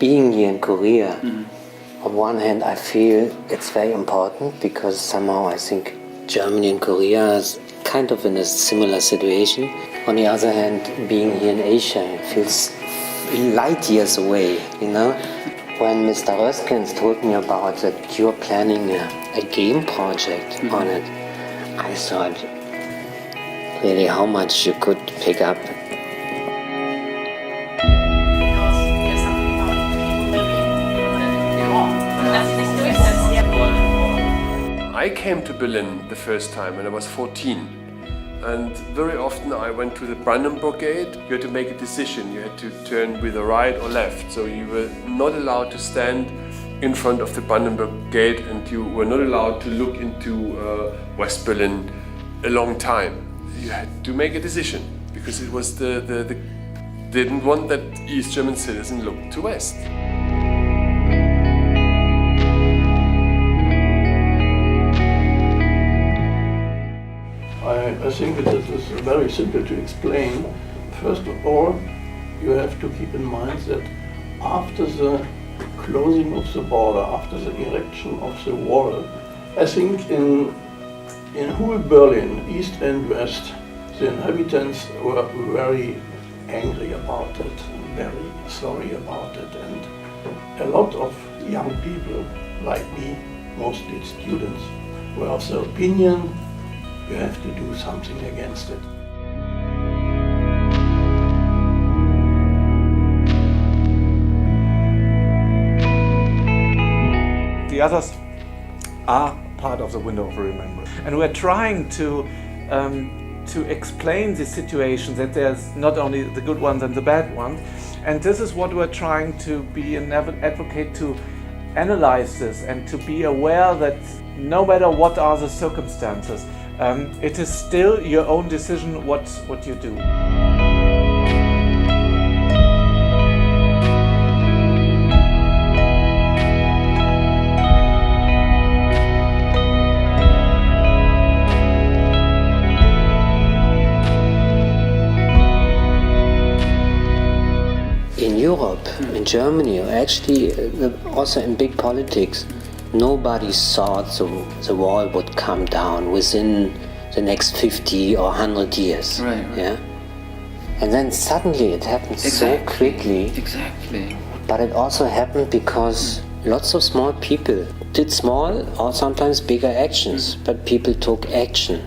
Being here in Korea, on one hand, I feel it's very important because somehow I think Germany and Korea is kind of in a similar situation. On the other hand, being here in Asia, it feels light years away, you know? When Mr. Röskens told me about that you're planning a game project on it, I thought really how much you could pick up. I came to Berlin the first time when I was 14, and very often I went to the Brandenburg Gate. You had to make a decision, you had to turn with the right or left, so you were not allowed to stand in front of the Brandenburg Gate and you were not allowed to look into West Berlin a long time. You had to make a decision because it was they didn't want that East German citizen look to West. I think it is very simple to explain. First of all, you have to keep in mind that after the closing of the border, after the erection of the wall, I think in whole Berlin, east and west, the inhabitants were very angry about it, very sorry about it, and a lot of young people, like me, mostly students, were of the opinion you have to do something against it. The others are part of the window of remembrance, and we're trying to explain the situation, that there's not only the good ones and the bad ones, and this is what we're trying to be an advocate, to analyze this and to be aware that no matter what are the circumstances, it is still your own decision what you do. In Europe, in Germany, or actually also in big politics, nobody thought the wall would come down within the next 50 or 100 years. Right. Yeah? And then suddenly it happened so quickly. Exactly. But it also happened because lots of small people did small or sometimes bigger actions, but people took action.